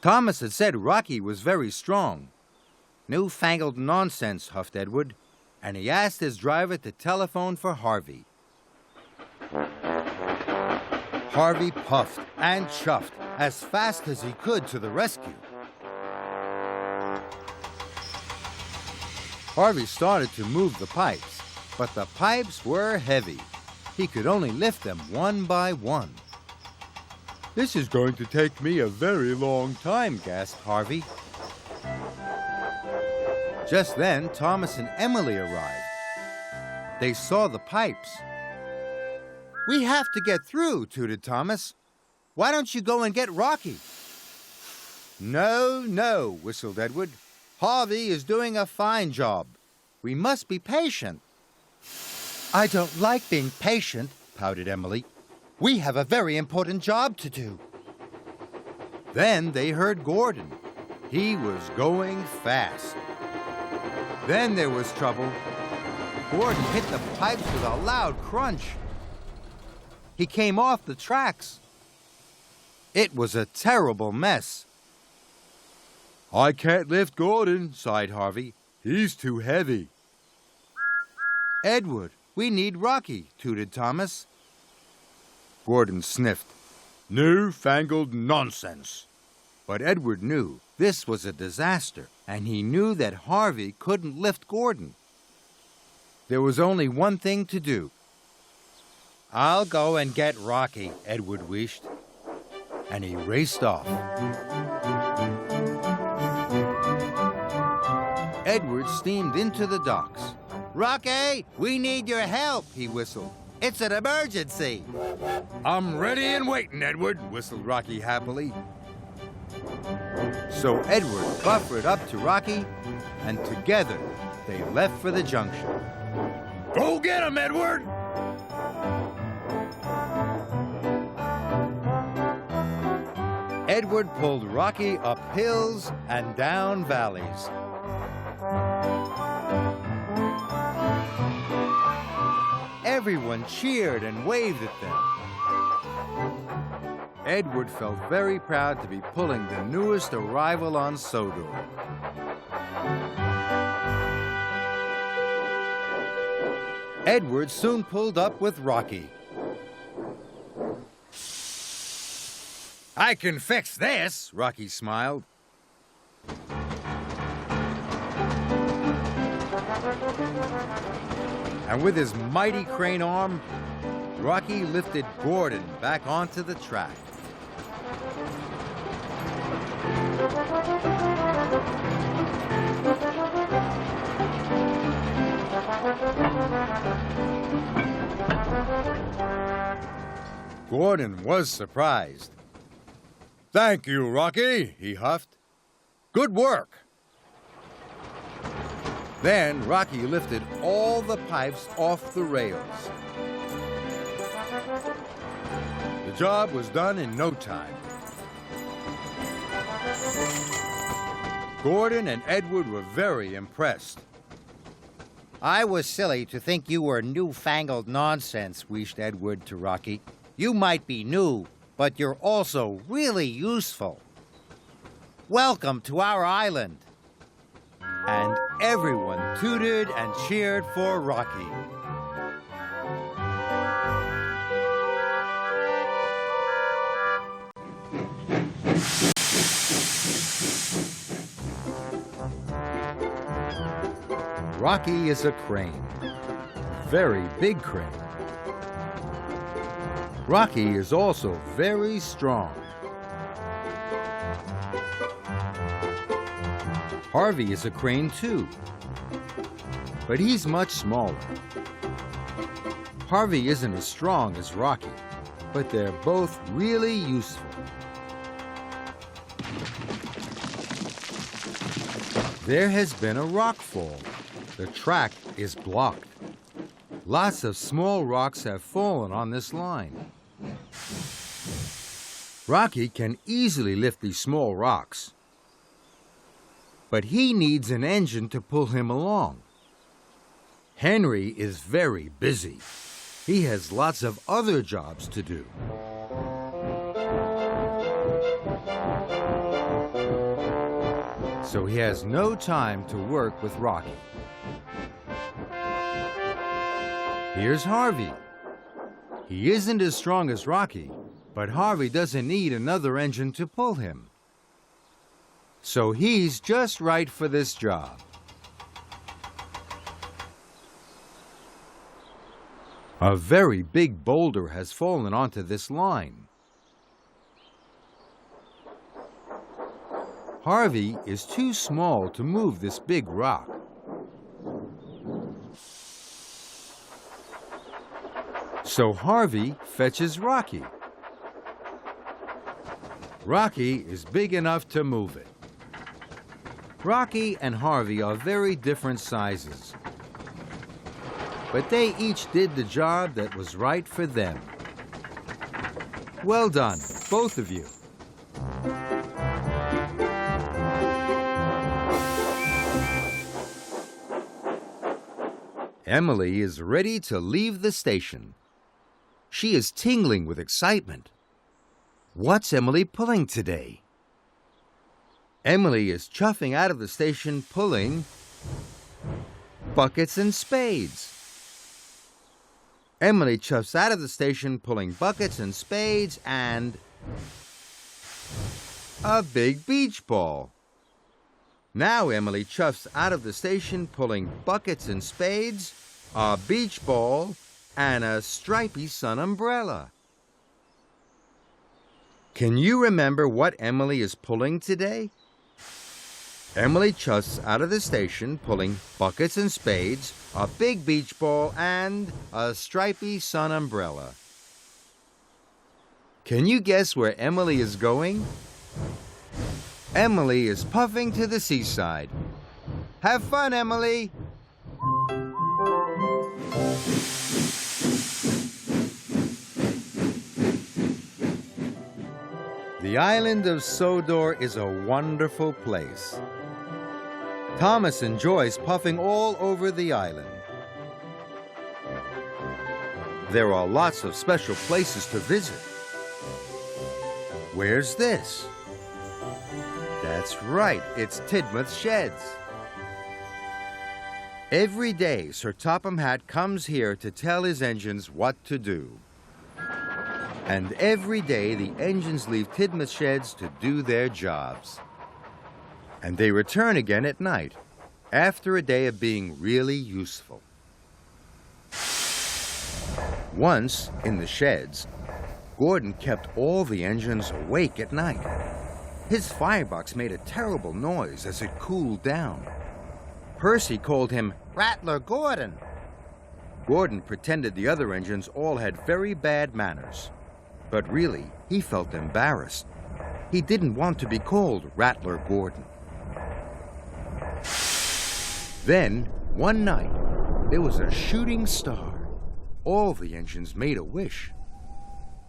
Thomas had said Rocky was very strong. Newfangled nonsense, huffed Edward, and he asked his driver to telephone for Harvey. Harvey puffed and chuffed as fast as he could to the rescue. Harvey started to move the pipes, but the pipes were heavy. He could only lift them one by one. "This is going to take me a very long time," gasped Harvey. Just then, Thomas and Emily arrived. They saw the pipes. "We have to get through," tooted Thomas. "Why don't you go and get Rocky?" "No, no," whistled Edward. "Harvey is doing a fine job. We must be patient." "I don't like being patient," pouted Emily. "We have a very important job to do." Then they heard Gordon. He was going fast. Then there was trouble. Gordon hit the pipes with a loud crunch. He came off the tracks. It was a terrible mess. "I can't lift Gordon," sighed Harvey. "He's too heavy." "Edward, we need Rocky," tooted Thomas. Gordon sniffed. "Newfangled nonsense." But Edward knew this was a disaster, and he knew that Harvey couldn't lift Gordon. There was only one thing to do. "I'll go and get Rocky," Edward wished, and he raced off. Edward steamed into the docks. "Rocky, we need your help," he whistled. "It's an emergency." "I'm ready and waiting, Edward," whistled Rocky happily. So Edward buffered up to Rocky, and together they left for the junction. "Go get him, Edward!" Edward pulled Rocky up hills and down valleys. Everyone cheered and waved at them. Edward felt very proud to be pulling the newest arrival on Sodor. Edward soon pulled up with Rocky. "I can fix this," Rocky smiled. And with his mighty crane arm, Rocky lifted Gordon back onto the track. Gordon was surprised. "Thank you, Rocky," he huffed. "Good work." Then Rocky lifted all the pipes off the rails. The job was done in no time. Gordon and Edward were very impressed. "I was silly to think you were newfangled nonsense," wheezed Edward to Rocky. "You might be new, but you're also really useful. Welcome to our island." And everyone tooted and cheered for Rocky. Rocky is a crane, a very big crane. Rocky is also very strong. Harvey is a crane too, but he's much smaller. Harvey isn't as strong as Rocky, but they're both really useful. There has been a rock fall. The track is blocked. Lots of small rocks have fallen on this line. Rocky can easily lift these small rocks, but he needs an engine to pull him along. Henry is very busy. He has lots of other jobs to do. so he has no time to work with Rocky. Here's Harvey. He isn't as strong as Rocky, but Harvey doesn't need another engine to pull him. So he's just right for this job. A very big boulder has fallen onto this line. Harvey is too small to move this big rock. So Harvey fetches Rocky. Rocky is big enough to move it. Rocky and Harvey are very different sizes, but they each did the job that was right for them. Well done, both of you. Emily is ready to leave the station. She is tingling with excitement. What's Emily pulling today? Emily is chuffing out of the station pulling buckets and spades. Emily chuffs out of the station pulling buckets and spades and a big beach ball. Now Emily chuffs out of the station pulling buckets and spades, a beach ball, and a stripy sun umbrella. Can you remember what Emily is pulling today? Emily chuffs out of the station pulling buckets and spades, a big beach ball, and a stripy sun umbrella. Can you guess where Emily is going? Emily is puffing to the seaside. Have fun, Emily! The island of Sodor is a wonderful place. Thomas enjoys puffing all over the island. There are lots of special places to visit. Where's this? That's right, it's Tidmouth Sheds. Every day, Sir Topham Hatt comes here to tell his engines what to do. And every day, the engines leave Tidmouth Sheds to do their jobs. And they return again at night, after a day of being really useful. Once, in the sheds, Gordon kept all the engines awake at night. His firebox made a terrible noise as it cooled down. Percy called him Rattler Gordon. Gordon pretended the other engines all had very bad manners. But really, he felt embarrassed. He didn't want to be called Rattler Gordon. Then, one night, there was a shooting star. All the engines made a wish.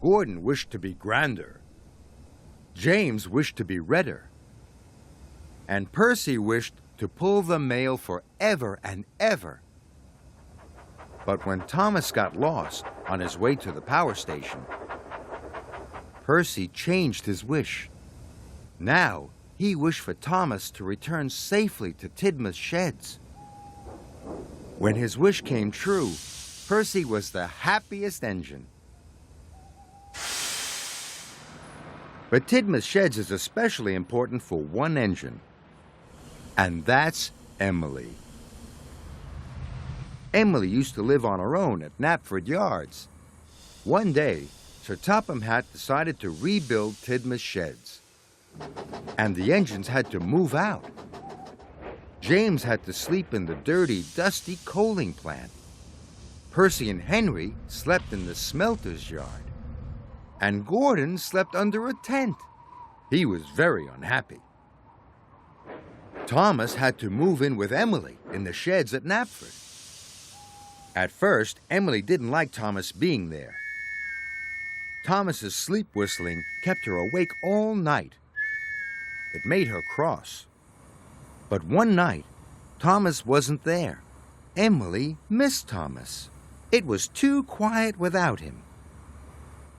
Gordon wished to be grander. James wished to be redder. And Percy wished to pull the mail forever and ever. But when Thomas got lost on his way to the power station, Percy changed his wish. Now, he wished for Thomas to return safely to Tidmouth Sheds. When his wish came true, Percy was the happiest engine. But Tidmouth Sheds is especially important for one engine, and that's Emily. Emily used to live on her own at Knapford Yards. One day, Sir Topham Hatt decided to rebuild Tidmouth Sheds, and the engines had to move out. James had to sleep in the dirty, dusty coaling plant. Percy and Henry slept in the smelter's yard, and Gordon slept under a tent. He was very unhappy. Thomas had to move in with Emily in the sheds at Knapford. At first, Emily didn't like Thomas being there. Thomas's sleep whistling kept her awake all night. It made her cross. But one night, Thomas wasn't there. Emily missed Thomas. It was too quiet without him.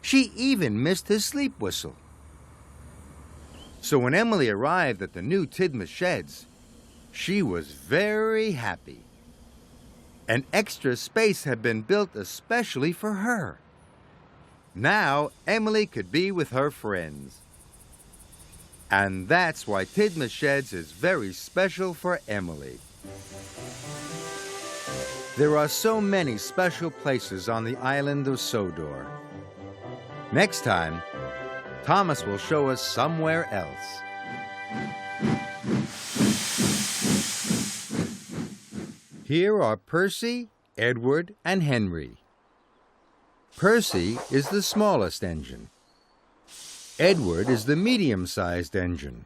She even missed his sleep whistle. So when Emily arrived at the new Tidmouth sheds, she was very happy. An extra space had been built especially for her. Now Emily could be with her friends. And that's why Tidmouth Sheds is very special for Emily. There are so many special places on the island of Sodor. Next time, Thomas will show us somewhere else. Here are Percy, Edward, and Henry. Percy is the smallest engine. Edward is the medium-sized engine.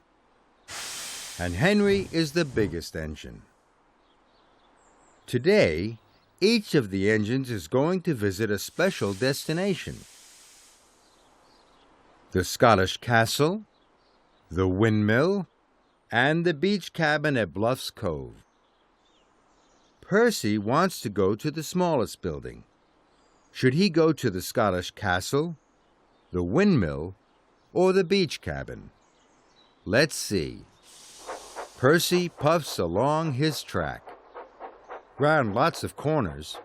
And Henry is the biggest engine. Today, each of the engines is going to visit a special destination. The Scottish Castle, the windmill, and the beach cabin at Bluffs Cove. Percy wants to go to the smallest building. Should he go to the Scottish Castle, the windmill, or the beach cabin? Let's see. Percy puffs along his track. Round lots of corners.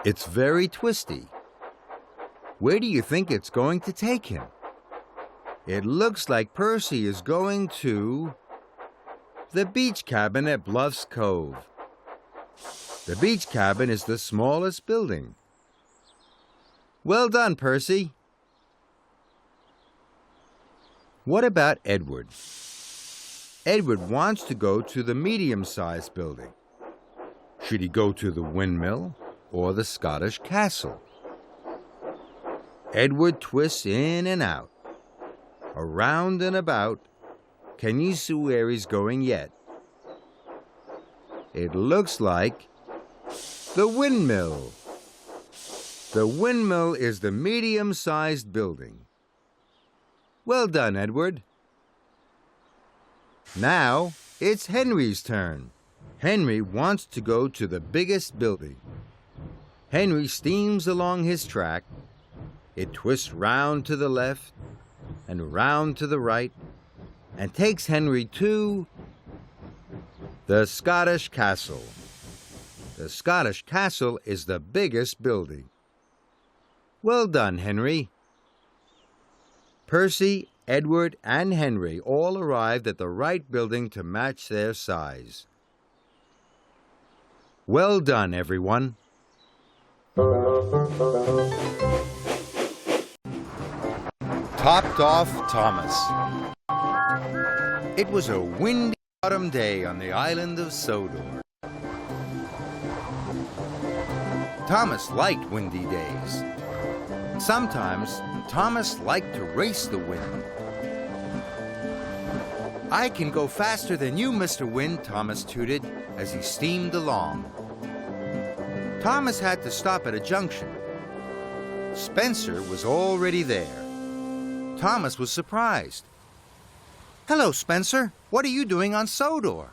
It's very twisty. Where do you think it's going to take him? It looks like Percy is going to the beach cabin at Bluffs Cove. The beach cabin is the smallest building. Well done, Percy. What about Edward? Edward wants to go to the medium-sized building. Should he go to the windmill or the Scottish Castle? Edward twists in and out, around and about. Can you see where he's going yet? It looks like the windmill. The windmill is the medium-sized building. Well done, Edward. Now it's Henry's turn. Henry wants to go to the biggest building. Henry steams along his track. It twists round to the left and round to the right and takes Henry to the Scottish Castle. The Scottish Castle is the biggest building. Well done, Henry. Percy, Edward, and Henry all arrived at the right building to match their size. Well done, everyone. Topped off Thomas. It was a windy autumn day on the island of Sodor. Thomas liked windy days. Sometimes Thomas liked to race the wind. I can go faster than you, Mr. Wind, Thomas tooted as he steamed along. Thomas had to stop at a junction. Spencer was already there. Thomas was surprised. Hello, Spencer. What are you doing on Sodor?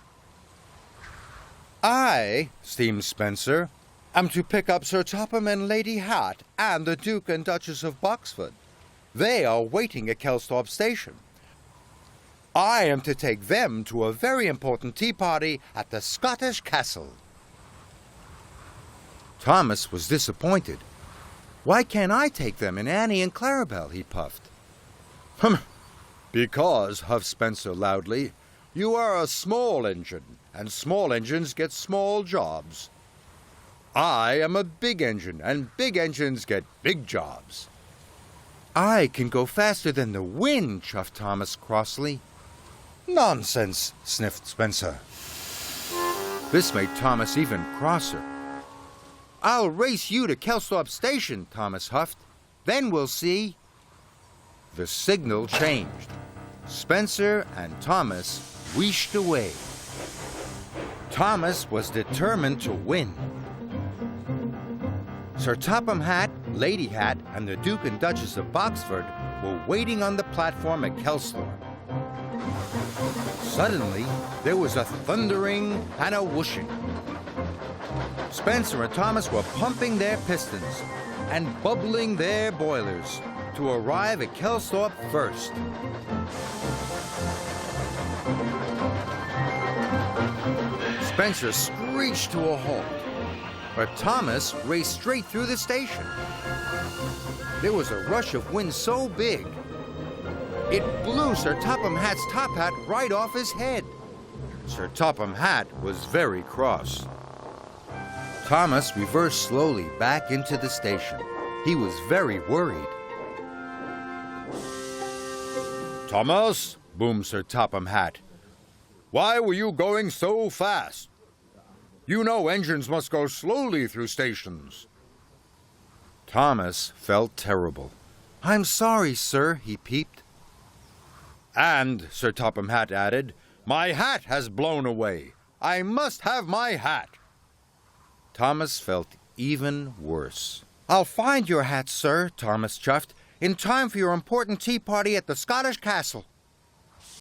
I, steamed Spencer, am to pick up Sir Topham and Lady Hat and the Duke and Duchess of Boxford. They are waiting at Kelsthorpe Station. I am to take them to a very important tea party at the Scottish Castle. Thomas was disappointed. Why can't I take them in Annie and Clarabelle? He puffed. Because, huffed Spencer loudly, you are a small engine, and small engines get small jobs. I am a big engine, and big engines get big jobs. I can go faster than the wind, chuffed Thomas crossly. Nonsense, sniffed Spencer. This made Thomas even crosser. I'll race you to Kelsthorpe Station, Thomas huffed. Then we'll see. The signal changed. Spencer and Thomas wheeshed away. Thomas was determined to win. Sir Topham Hatt, Lady Hat, and the Duke and Duchess of Boxford were waiting on the platform at Kelsthorpe. Suddenly, there was a thundering and a whooshing. Spencer and Thomas were pumping their pistons and bubbling their boilers. to arrive at Kelsthorpe first. Spencer screeched to a halt, but Thomas raced straight through the station. There was a rush of wind so big, it blew Sir Topham Hatt's top hat right off his head. Sir Topham Hatt was very cross. Thomas reversed slowly back into the station. He was very worried. "Thomas," boomed Sir Topham Hatt, "why were you going so fast? You know engines must go slowly through stations." Thomas felt terrible. "I'm sorry, sir," he peeped. "And," Sir Topham Hatt added, "my hat has blown away. I must have my hat." Thomas felt even worse. "I'll find your hat, sir," Thomas chuffed, "in time for your important tea party at the Scottish castle."